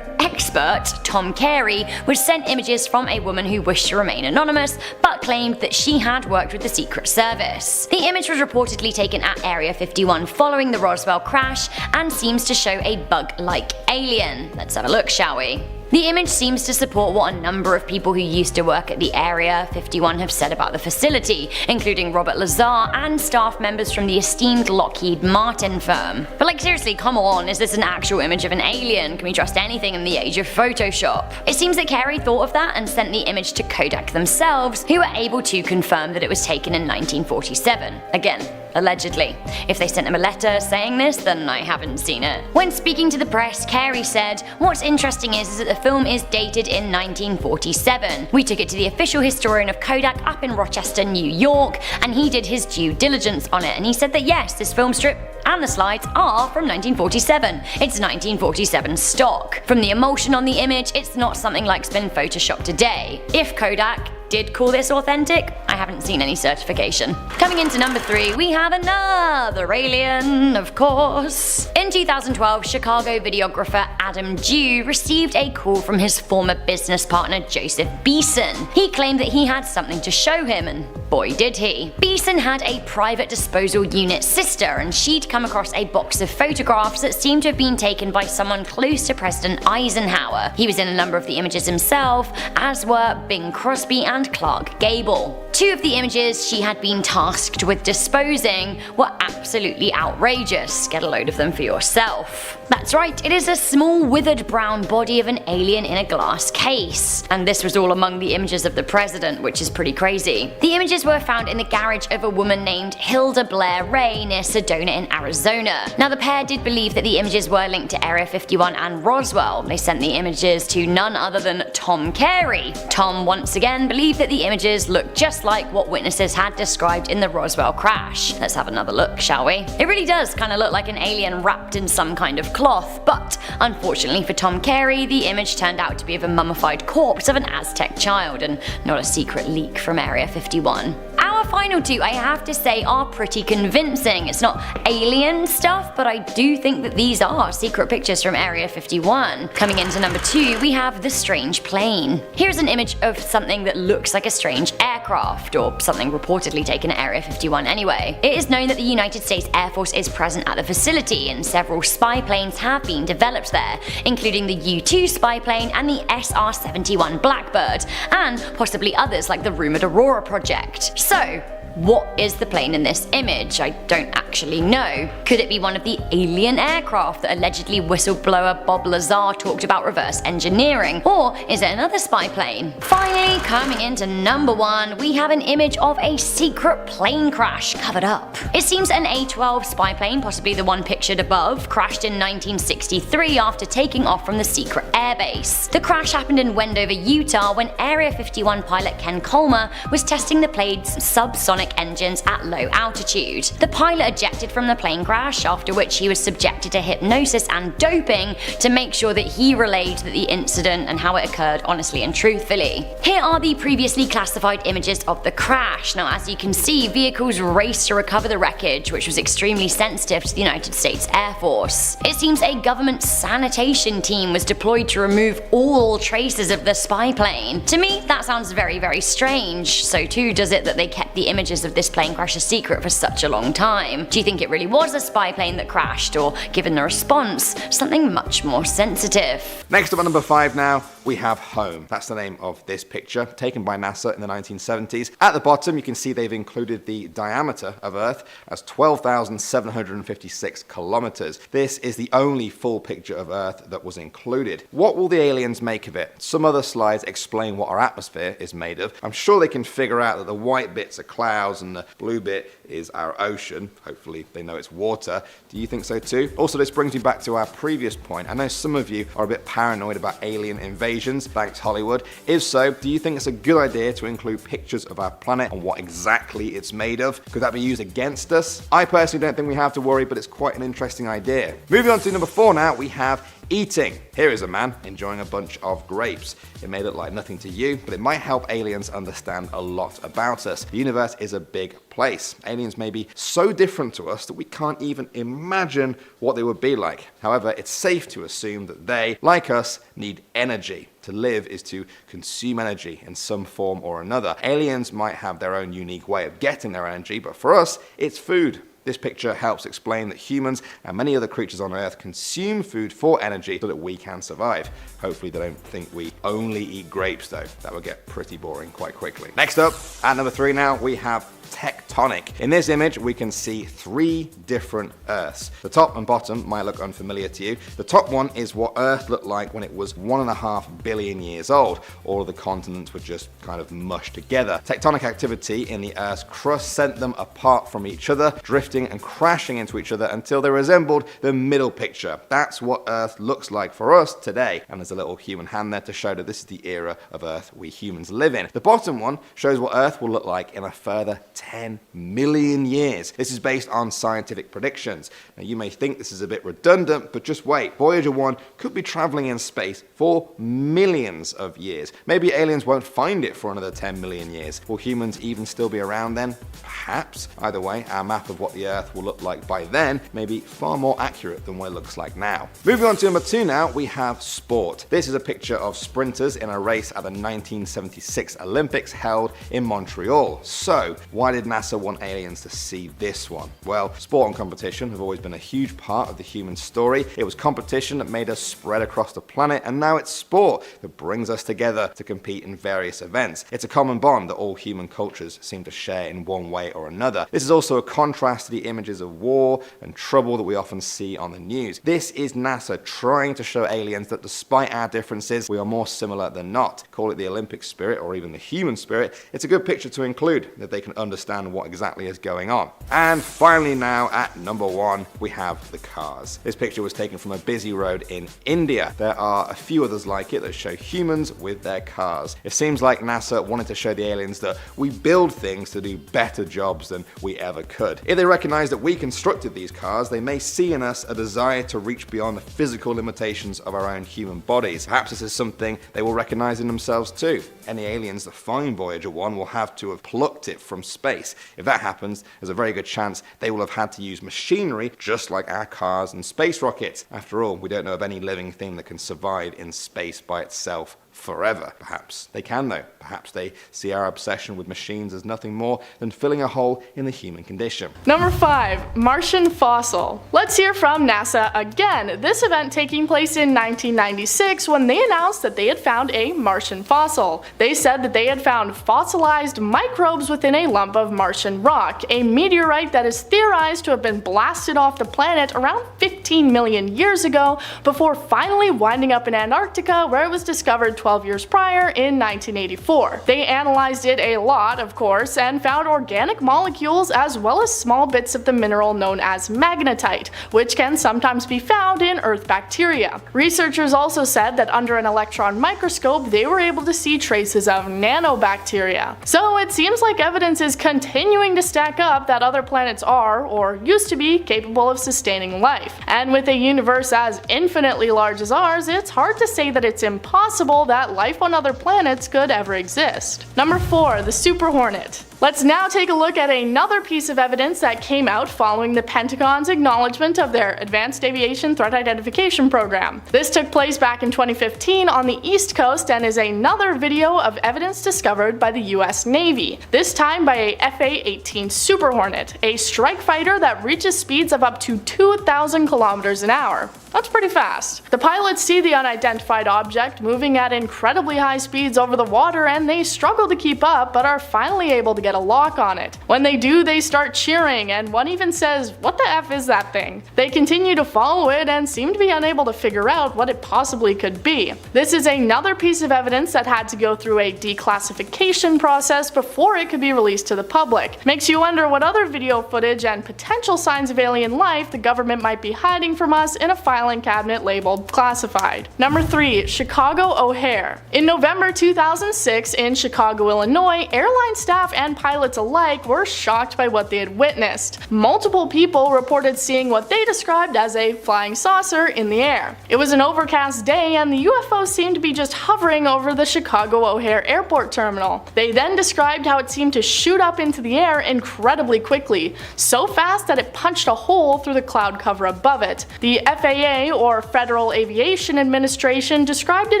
expert, Tom Carey, was sent images from a woman who wished to remain anonymous, but claimed that she had worked with the Secret Service. The image was reportedly taken at Area 51 following the Roswell crash and seems to show a bug-like alien. Let's have a look, shall we? The image seems to support what a number of people who used to work at the Area 51 have said about the facility, including Robert Lazar and staff members from the esteemed Lockheed Martin firm. But like, seriously, come on, is this an actual image of an alien? Can we trust anything in the age of Photoshop? It seems that Carey thought of that and sent the image to Kodak themselves, who were able to confirm that it was taken in 1947. Again, allegedly. If they sent him a letter saying this, then I haven't seen it. When speaking to the press, Carey said, "What's interesting is that the film is dated in 1947. We took it to the official historian of Kodak up in Rochester, New York, and he did his due diligence on it, and he said that yes, this film strip and the slides are from 1947. It's 1947 stock. From the emulsion on the image, it's not something like's been photoshopped today. If Kodak did call this authentic, I haven't seen any certification. Coming into number 3, we have another alien, of course. In 2012, Chicago videographer Adam Dew received a call from his former business partner Joseph Beeson. He claimed that he had something to show him, and boy did he. Beeson had a private disposal unit sister, and she'd come across a box of photographs that seemed to have been taken by someone close to President Eisenhower. He was in a number of the images himself, as were Bing Crosby and Clark Gable. 2 of the images she had been tasked with disposing were absolutely outrageous. Get a load of them for yourself. That's right, it is a small withered brown body of an alien in a glass case. And this was all among the images of the president, which is pretty crazy. The images were found in the garage of a woman named Hilda Blair Ray near Sedona in Arizona. Now the pair did believe that the images were linked to Area 51 and Roswell. They sent the images to none other than Tom Carey. Tom once again believed that the images looked just like what witnesses had described in the Roswell crash. Let's have another look, shall we? It really does kind of look like an alien wrapped in some kind of cloth, but unfortunately for Tom Carey, the image turned out to be of a mummified corpse of an Aztec child and not a secret leak from Area 51. Our final 2, I have to say, are pretty convincing. It's not alien stuff, but I do think that these are secret pictures from Area 51. Coming into number 2, we have the strange plane. Here's an image of something that looks like a strange aircraft, or something reportedly taken at Area 51 anyway. It is known that the United States Air Force is present at the facility, and several spy planes have been developed there, including the U-2 spy plane and the SR-71 Blackbird, and possibly others like the rumored Aurora project. So, what is the plane in this image? I don't actually know. Could it be one of the alien aircraft that allegedly whistleblower Bob Lazar talked about reverse engineering? Or is it another spy plane? Finally, coming into number 1, we have an image of a secret plane crash covered up. It seems an A-12 spy plane, possibly the one pictured above, crashed in 1963 after taking off from the secret airbase. The crash happened in Wendover, Utah when Area 51 pilot Ken Colmer was testing the plane's subsonic engines at low altitude. The pilot ejected from the plane crash, after which he was subjected to hypnosis and doping to make sure that he relayed the incident and how it occurred honestly and truthfully. Here are the previously classified images of the crash. Now, as you can see, vehicles raced to recover the wreckage, which was extremely sensitive to the United States Air Force. It seems a government sanitation team was deployed to remove all traces of the spy plane. To me, that sounds very, very strange. So too does it that they kept the images of this plane crash a secret for such a long time. Do you think it really was a spy plane that crashed, or, given the response, something much more sensitive? Next up at number 5 now, we have Home. That's the name of this picture, taken by NASA in the 1970s. At the bottom, you can see they've included the diameter of Earth as 12,756 kilometers. This is the only full picture of Earth that was included. What will the aliens make of it? Some other slides explain what our atmosphere is made of. I'm sure they can figure out that the white bits are clouds and the blue bit is our ocean. Hopefully they know it's water. Do you think so too? Also, this brings me back to our previous point. I know some of you are a bit paranoid about alien invasions, thanks Hollywood. If so, do you think it's a good idea to include pictures of our planet and what exactly it's made of? Could that be used against us? I personally don't think we have to worry, but it's quite an interesting idea. Moving on to number 4 now, we have eating. Here is a man enjoying a bunch of grapes. It may look like nothing to you, but it might help aliens understand a lot about us. The universe is a big place. Aliens may be so different to us that we can't even imagine what they would be like. However, it's safe to assume that they, like us, need energy. To live is to consume energy in some form or another. Aliens might have their own unique way of getting their energy, but for us, it's food. This picture helps explain that humans and many other creatures on Earth consume food for energy so that we can survive. Hopefully they don't think we only eat grapes though. That would get pretty boring quite quickly. Next up, at number 3 now, we have Tectonic. In this image, we can see 3 different Earths. The top and bottom might look unfamiliar to you. The top one is what Earth looked like when it was 1.5 billion years old. All of the continents were just kind of mushed together. Tectonic activity in the Earth's crust sent them apart from each other, drifting and crashing into each other until they resembled the middle picture. That's what Earth looks like for us today. And there's a little human hand there to show that this is the era of Earth we humans live in. The bottom one shows what Earth will look like in a further 10 million years. This is based on scientific predictions. Now you may think this is a bit redundant, but just wait. Voyager 1 could be traveling in space for millions of years. Maybe aliens won't find it for another 10 million years. Will humans even still be around then? Perhaps. Either way, our map of what the Earth will look like by then may be far more accurate than what it looks like now. Moving on to number 2 now, we have sport. This is a picture of sprinters in a race at the 1976 Olympics held in Montreal. So, why did NASA want aliens to see this one? Well, sport and competition have always been a huge part of the human story. It was competition that made us spread across the planet, and now it's sport that brings us together to compete in various events. It's a common bond that all human cultures seem to share in one way or another. This is also a contrast to the images of war and trouble that we often see on the news. This is NASA trying to show aliens that despite our differences, we are more similar than not. Call it the Olympic spirit or even the human spirit. It's a good picture to include that they can understand what exactly is going on. And finally now at number 1, we have the cars. This picture was taken from a busy road in India. There are a few others like it that show humans with their cars. It seems like NASA wanted to show the aliens that we build things to do better jobs than we ever could. If they recognize that we constructed these cars, they may see in us a desire to reach beyond the physical limitations of our own human bodies. Perhaps this is something they will recognize in themselves too. Any aliens that find Voyager 1 will have to have plucked it from space. If that happens, there's a very good chance they will have had to use machinery just like our cars and space rockets. After all, we don't know of any living thing that can survive in space by itself forever. Perhaps they can though. Perhaps they see our obsession with machines as nothing more than filling a hole in the human condition. Number 5. Martian fossil. Let's hear from NASA again, this event taking place in 1996 when they announced that they had found a Martian fossil. They said that they had found fossilized microbes within a lump of Martian rock, a meteorite that is theorized to have been blasted off the planet around 15 million years ago before finally winding up in Antarctica, where it was discovered 12 years prior in 1984. They analyzed it a lot, of course, and found organic molecules as well as small bits of the mineral known as magnetite, which can sometimes be found in Earth bacteria. Researchers also said that under an electron microscope they were able to see traces of nanobacteria. So it seems like evidence is continuing to stack up that other planets are, or used to be, capable of sustaining life. And with a universe as infinitely large as ours, it's hard to say that it's impossible that life on other planets could ever exist. Number 4. The Super Hornet. Let's now take a look at another piece of evidence that came out following the Pentagon's acknowledgement of their Advanced Aviation Threat Identification Program. This took place back in 2015 on the East Coast and is another video of evidence discovered by the US Navy, this time by a FA-18 Super Hornet, a strike fighter that reaches speeds of up to 2,000 kilometers an hour. That's pretty fast. The pilots see the unidentified object moving at incredibly high speeds over the water and they struggle to keep up but are finally able to get a lock on it. When they do, they start cheering and one even says, "What the F is that thing?" They continue to follow it and seem to be unable to figure out what it possibly could be. This is another piece of evidence that had to go through a declassification process before it could be released to the public. Makes you wonder what other video footage and potential signs of alien life the government might be hiding from us in a filing cabinet labeled classified. Number 3. Chicago O'Hare. In November 2006 in Chicago, Illinois, airline staff and pilots alike were shocked by what they had witnessed. Multiple people reported seeing what they described as a flying saucer in the air. It was an overcast day and the UFO seemed to be just hovering over the Chicago O'Hare airport terminal. They then described how it seemed to shoot up into the air incredibly quickly, so fast that it punched a hole through the cloud cover above it. The FAA, or Federal Aviation Administration, described it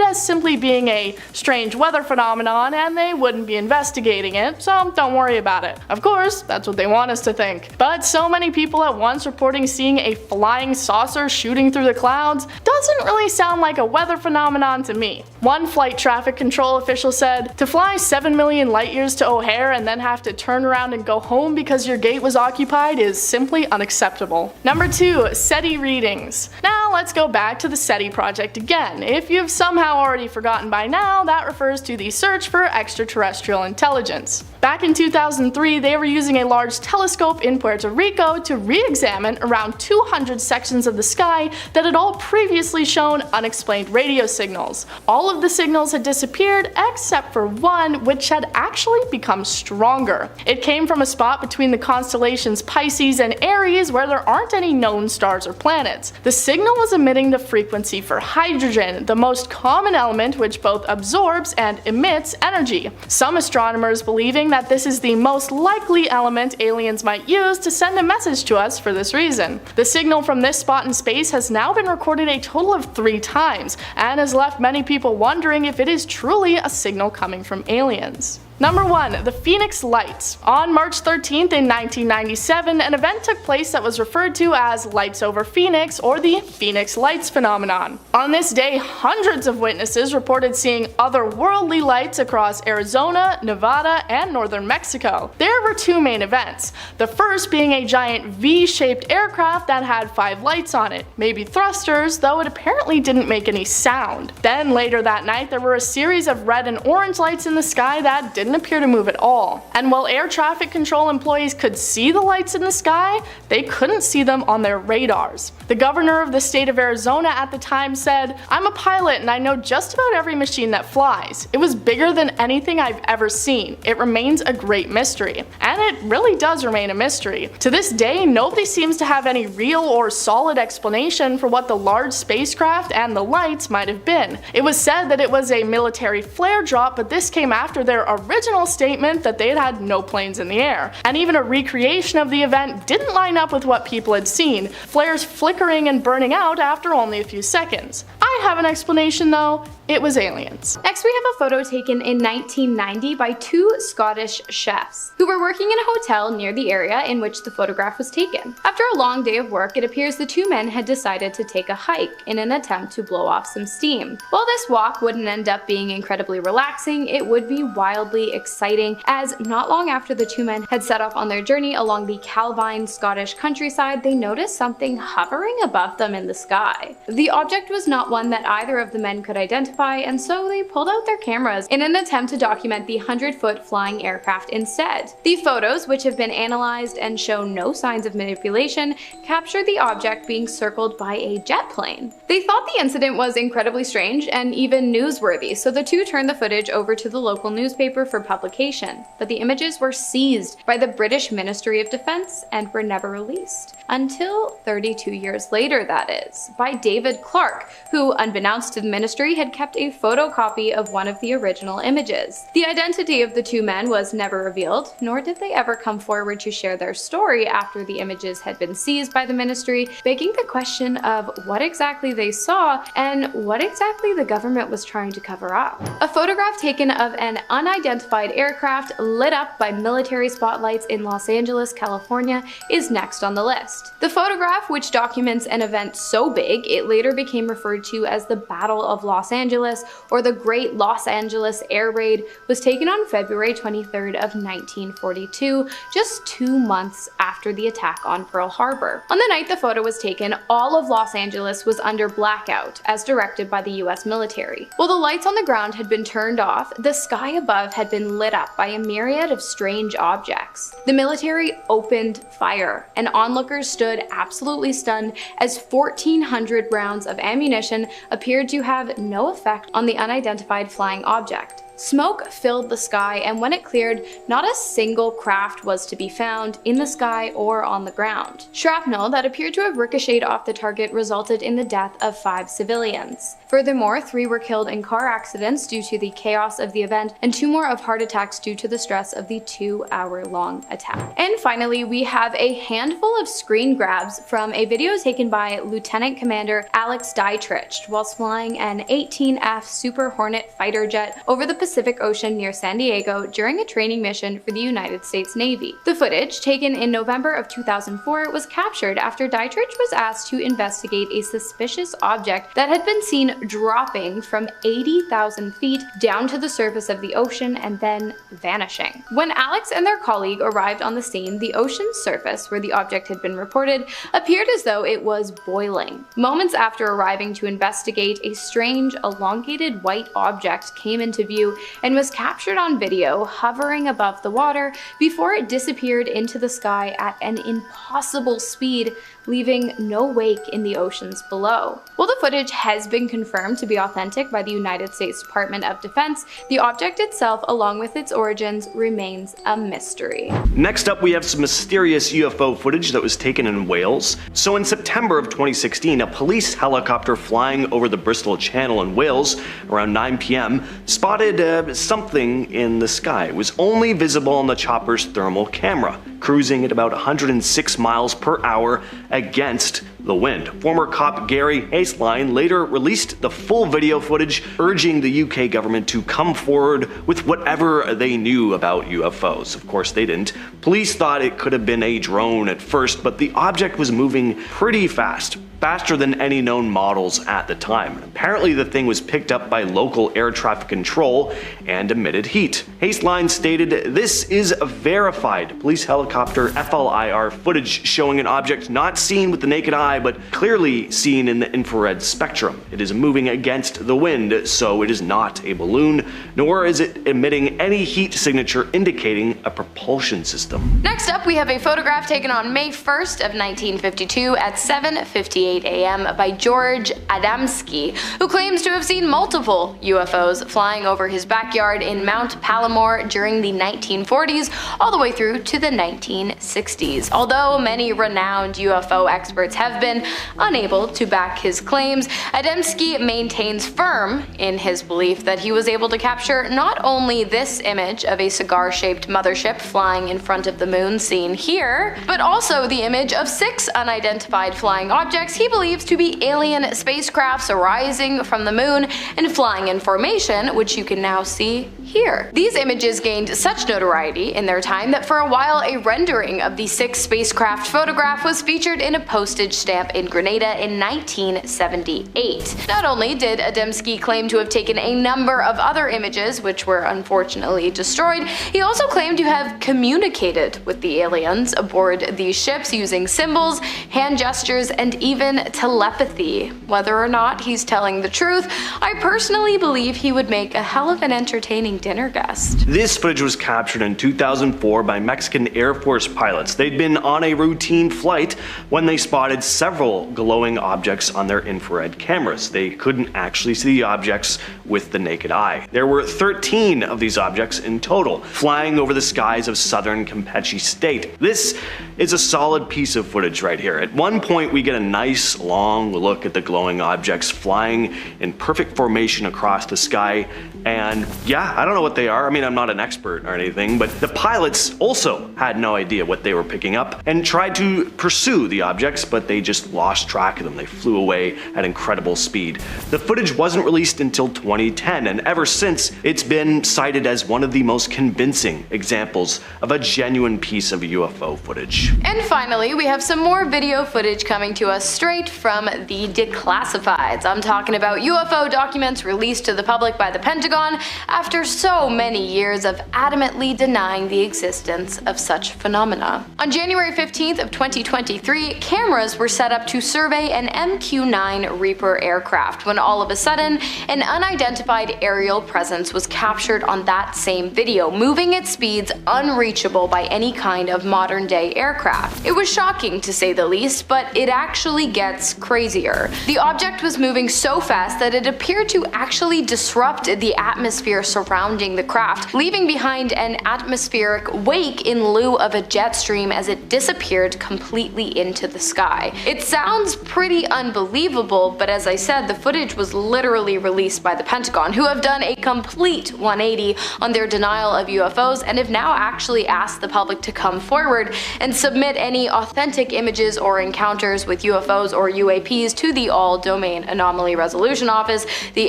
as simply being a strange weather phenomenon and they wouldn't be investigating it, so don't worry about it. Of course, that's what they want us to think. But so many people at once reporting seeing a flying saucer shooting through the clouds doesn't really sound like a weather phenomenon to me. One flight traffic control official said, "To fly 7 million light years to O'Hare and then have to turn around and go home because your gate was occupied is simply unacceptable." Number 2. SETI readings. Now let's go back to the SETI project again. If you've somehow already forgotten by now, that refers to the search for extraterrestrial intelligence. Back in 2003, they were using a large telescope in Puerto Rico to re-examine around 200 sections of the sky that had all previously shown unexplained radio signals. All All of the signals had disappeared except for one, which had actually become stronger. It came from a spot between the constellations Pisces and Aries where there aren't any known stars or planets. The signal was emitting the frequency for hydrogen, the most common element which both absorbs and emits energy. Some astronomers believing that this is the most likely element aliens might use to send a message to us for this reason. The signal from this spot in space has now been recorded a total of 3 times, and has left many people wondering if it is truly a signal coming from aliens. Number 1. The Phoenix Lights. On March 13th in 1997, an event took place that was referred to as Lights over Phoenix, or the Phoenix Lights phenomenon. On this day, hundreds of witnesses reported seeing otherworldly lights across Arizona, Nevada, and northern Mexico. There were 2 main events. The first being a giant V-shaped aircraft that had 5 lights on it, maybe thrusters, though it apparently didn't make any sound. Then later that night, there were a series of red and orange lights in the sky that didn't appear to move at all. And while air traffic control employees could see the lights in the sky, they couldn't see them on their radars. The governor of the state of Arizona at the time said, "I'm a pilot and I know just about every machine that flies. It was bigger than anything I've ever seen. It remains a great mystery." And it really does remain a mystery. To this day, nobody seems to have any real or solid explanation for what the large spacecraft and the lights might have been. It was said that it was a military flare drop, but this came after their original statement that they had no planes in the air, and even a recreation of the event didn't line up with what people had seen, flares flickering and burning out after only a few seconds. I have an explanation though. It was aliens. Next we have a photo taken in 1990 by 2 Scottish chefs who were working in a hotel near the area in which the photograph was taken. After a long day of work, it appears the 2 men had decided to take a hike in an attempt to blow off some steam. While this walk wouldn't end up being incredibly relaxing, it would be wildly exciting, as not long after the 2 men had set off on their journey along the Calvine Scottish countryside, they noticed something hovering above them in the sky. The object was not one that either of the men could identify, and so they pulled out their cameras in an attempt to document the 100-foot flying aircraft instead. The photos, which have been analyzed and show no signs of manipulation, capture the object being circled by a jet plane. They thought the incident was incredibly strange and even newsworthy, so the 2 turned the footage over to the local newspaper for publication, but the images were seized by the British Ministry of Defence and were never released. Until 32 years later, that is, by David Clark, who, unbeknownst to the ministry, had kept a photocopy of one of the original images. The identity of the 2 men was never revealed, nor did they ever come forward to share their story after the images had been seized by the ministry, begging the question of what exactly they saw and what exactly the government was trying to cover up. A photograph taken of an unidentified aircraft lit up by military spotlights in Los Angeles, California, is next on the list. The photograph, which documents an event so big it later became referred to as the Battle of Los Angeles or the Great Los Angeles Air Raid, was taken on February 23rd of 1942, just 2 months after the attack on Pearl Harbor. On the night the photo was taken, all of Los Angeles was under blackout, as directed by the US military. While the lights on the ground had been turned off, the sky above had been lit up by a myriad of strange objects. The military opened fire, and onlookers stood absolutely stunned as 1,400 rounds of ammunition appeared to have no effect on the unidentified flying object. Smoke filled the sky, and when it cleared, not a single craft was to be found in the sky or on the ground. Shrapnel that appeared to have ricocheted off the target resulted in the death of 5 civilians. Furthermore, 3 were killed in car accidents due to the chaos of the event, and 2 more of heart attacks due to the stress of the 2-hour-long attack. And finally, we have a handful of screen grabs from a video taken by Lieutenant Commander Alex Dietrich whilst flying an 18F Super Hornet fighter jet over the Pacific Ocean near San Diego during a training mission for the United States Navy. The footage, taken in November of 2004, was captured after Dietrich was asked to investigate a suspicious object that had been seen dropping from 80,000 feet down to the surface of the ocean and then vanishing. When Alex and their colleague arrived on the scene, the ocean's surface, where the object had been reported, appeared as though it was boiling. Moments after arriving to investigate, a strange, elongated white object came into view and was captured on video hovering above the water before it disappeared into the sky at an impossible speed, leaving no wake in the oceans below. While the footage has been confirmed to be authentic by the United States Department of Defense, the object itself, along with its origins, remains a mystery. Next up, we have some mysterious UFO footage that was taken in Wales. So in September of 2016, a police helicopter flying over the Bristol Channel in Wales around 9 p.m. spotted something in the sky. It was only visible on the chopper's thermal camera, cruising at about 106 miles per hour against the wind. Former cop Gary Haseline later released the full video footage, urging the UK government to come forward with whatever they knew about UFOs. Of course, they didn't. Police thought it could have been a drone at first, but the object was moving pretty fast. Faster than any known models at the time. Apparently the thing was picked up by local air traffic control and emitted heat. Haseline stated, "This is verified police helicopter FLIR footage showing an object not seen with the naked eye but clearly seen in the infrared spectrum. It is moving against the wind, so it is not a balloon, nor is it emitting any heat signature indicating a propulsion system." Next up, we have a photograph taken on May 1st of 1952 at 7:58 a.m. by George Adamsky, who claims to have seen multiple UFOs flying over his backyard in Mount Palomar during the 1940s all the way through to the 1960s. Although many renowned UFO experts have been unable to back his claims, Adamsky maintains firm in his belief that he was able to capture not only this image of a cigar-shaped mothership flying in front of the moon seen here, but also the image of 6 unidentified flying objects he believes to be alien spacecrafts arising from the moon and flying in formation, which you can now see here. These images gained such notoriety in their time that for a while a rendering of the 6 spacecraft photograph was featured in a postage stamp in Grenada in 1978. Not only did Adamsky claim to have taken a number of other images, which were unfortunately destroyed, he also claimed to have communicated with the aliens aboard these ships using symbols, hand gestures, and even telepathy. Whether or not he's telling the truth, I personally believe he would make a hell of an entertaining dinner guest. This footage was captured in 2004 by Mexican Air Force pilots. They'd been on a routine flight when they spotted several glowing objects on their infrared cameras. They couldn't actually see the objects with the naked eye. There were 13 of these objects in total, flying over the skies of southern Campeche state. This is a solid piece of footage right here. At one point we get a nice long look at the glowing objects flying in perfect formation across the sky, and yeah, I don't know what they are. I mean, I'm not an expert or anything, but the pilots also had no idea what they were picking up and tried to pursue the objects, but they just lost track of them. They flew away at incredible speed. The footage wasn't released until 2010, and ever since it's been cited as one of the most convincing examples of a genuine piece of UFO footage. And finally, we have some more video footage coming to us straight from the Declassifieds. I'm talking about UFO documents released to the public by the Pentagon after so many years of adamantly denying the existence of such phenomena. On January 15th of 2023, cameras were set up to survey an MQ-9 Reaper aircraft when all of a sudden, an unidentified aerial presence was captured on that same video, moving at speeds unreachable by any kind of modern-day aircraft. It was shocking to say the least, but it actually gets crazier. The object was moving so fast that it appeared to actually disrupt the atmosphere surrounding the craft, leaving behind an atmospheric wake in lieu of a jet stream as it disappeared completely into the sky. It sounds pretty unbelievable, but as I said, the footage was literally released by the Pentagon, who have done a complete 180 on their denial of UFOs and have now actually asked the public to come forward and submit any authentic images or encounters with UFOs or UAPs to the All Domain Anomaly Resolution Office, the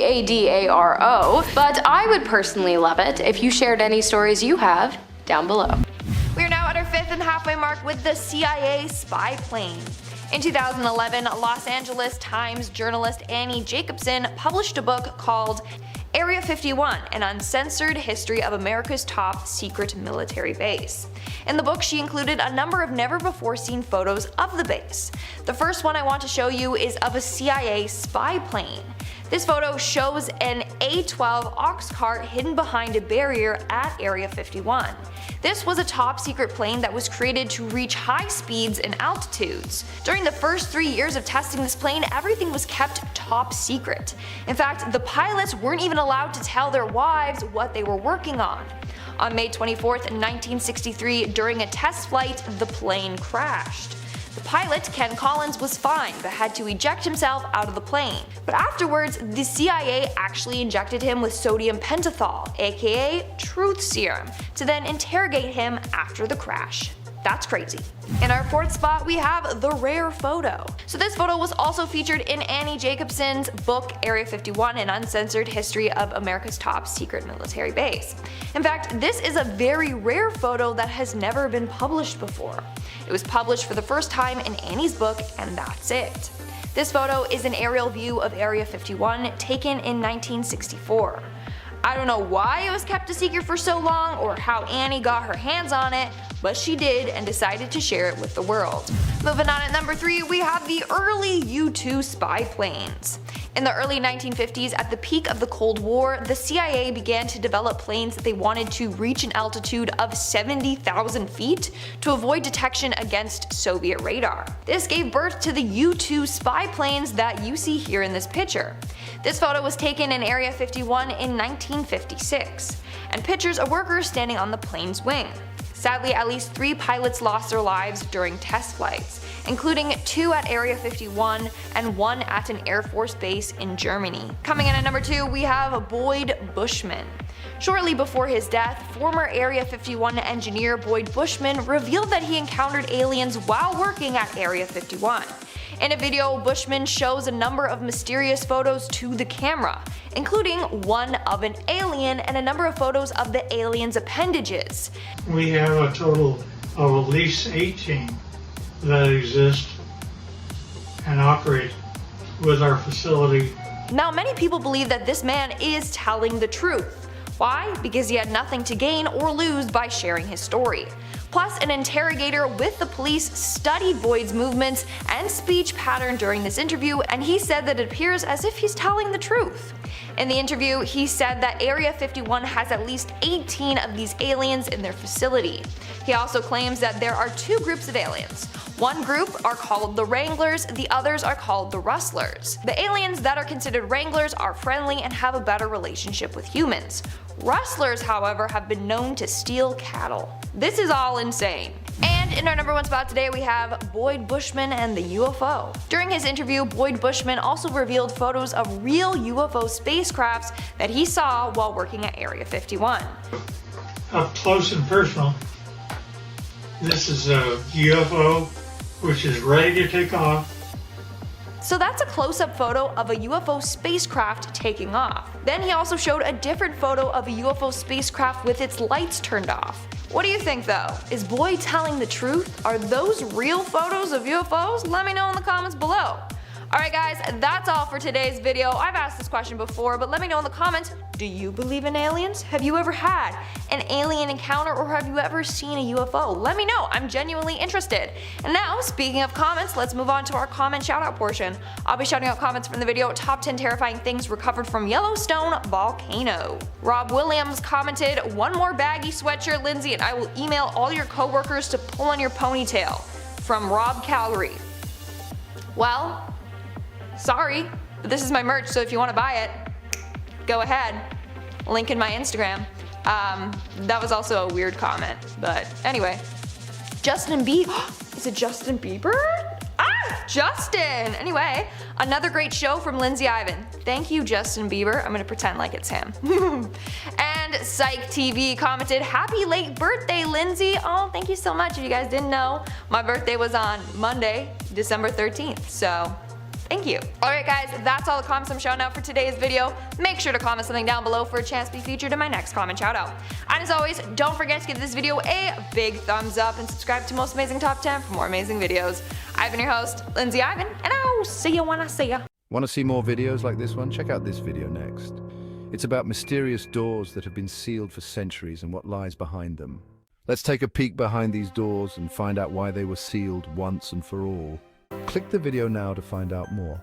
ADARO, but I would personally love it if you shared any stories you have down below. We are now at our 5th and halfway mark with the CIA spy plane. In 2011, Los Angeles Times journalist Annie Jacobson published a book called Area 51, an uncensored history of America's top secret military base. In the book, she included a number of never-before-seen photos of the base. The first one I want to show you is of a CIA spy plane. This photo shows an A-12 ox cart hidden behind a barrier at Area 51. This was a top secret plane that was created to reach high speeds and altitudes. During the first 3 years of testing this plane, everything was kept top secret. In fact, the pilots weren't even allowed to tell their wives what they were working on. On May 24, 1963, during a test flight, the plane crashed. The pilot, Ken Collins, was fine but had to eject himself out of the plane. But afterwards, the CIA actually injected him with sodium pentothal, aka truth serum, to then interrogate him after the crash. That's crazy. In our fourth spot, we have the rare photo. So this photo was also featured in Annie Jacobson's book Area 51, An Uncensored History of America's Top Secret Military Base. In fact, this is a very rare photo that has never been published before. It was published for the first time in Annie's book, and that's it. This photo is an aerial view of Area 51 taken in 1964. I don't know why it was kept a secret for so long or how Annie got her hands on it, but she did and decided to share it with the world. Moving on at number 3, we have the early U-2 spy planes. In the early 1950s, at the peak of the Cold War, the CIA began to develop planes that they wanted to reach an altitude of 70,000 feet to avoid detection against Soviet radar. This gave birth to the U-2 spy planes that you see here in this picture. This photo was taken in Area 51 in 1956, and pictures of workers standing on the plane's wing. Sadly, at least 3 pilots lost their lives during test flights, including 2 at Area 51 and 1 at an Air Force base in Germany. Coming in at number 2, we have Boyd Bushman. Shortly before his death, former Area 51 engineer Boyd Bushman revealed that he encountered aliens while working at Area 51. In a video, Bushman shows a number of mysterious photos to the camera, including one of an alien and a number of photos of the alien's appendages. We have a total of at least 18 that exist and operate with our facility. Now, many people believe that this man is telling the truth. Why? Because he had nothing to gain or lose by sharing his story. Plus, an interrogator with the police studied Boyd's movements and speech pattern during this interview, and he said that it appears as if he's telling the truth. In the interview, he said that Area 51 has at least 18 of these aliens in their facility. He also claims that there are 2 groups of aliens. One group are called the Wranglers, the others are called the Rustlers. The aliens that are considered Wranglers are friendly and have a better relationship with humans. Rustlers, however, have been known to steal cattle. This is all insane. And in our number 1 spot today, we have Boyd Bushman and the UFO. During his interview, Boyd Bushman also revealed photos of real UFO spacecrafts that he saw while working at Area 51. Up close and personal, this is a UFO which is ready to take off. So that's a close-up photo of a UFO spacecraft taking off. Then he also showed a different photo of a UFO spacecraft with its lights turned off. What do you think though? Is Boyd telling the truth? Are those real photos of UFOs? Let me know in the comments below. Alright guys, that's all for today's video. I've asked this question before, but let me know in the comments, do you believe in aliens? Have you ever had an alien encounter or have you ever seen a UFO? Let me know, I'm genuinely interested. And now, speaking of comments, let's move on to our comment shoutout portion. I'll be shouting out comments from the video, top 10 terrifying things recovered from Yellowstone volcano. Rob Williams commented, one more baggy sweatshirt, Lindsay, and I will email all your coworkers to pull on your ponytail. From Rob Calgary. Well, sorry, but this is my merch, so if you want to buy it, go ahead. Link in my Instagram. That was also a weird comment, but anyway. Justin Bieber. Is it Justin Bieber? Ah, Justin! Anyway, another great show from Lindsay Ivan. Thank you, Justin Bieber. I'm gonna pretend like it's him. And Psych TV commented, happy late birthday, Lindsay. Oh, thank you so much. If you guys didn't know, my birthday was on Monday, December 13th, so thank you. Alright guys, that's all the comments I'm shouting out for today's video. Make sure to comment something down below for a chance to be featured in my next comment shoutout. And as always, don't forget to give this video a big thumbs up and subscribe to Most Amazing Top 10 for more amazing videos. I've been your host, Lindsay Ivan, and I'll see you when I see ya. Want to see more videos like this one? Check out this video next. It's about mysterious doors that have been sealed for centuries and what lies behind them. Let's take a peek behind these doors and find out why they were sealed once and for all. Click the video now to find out more.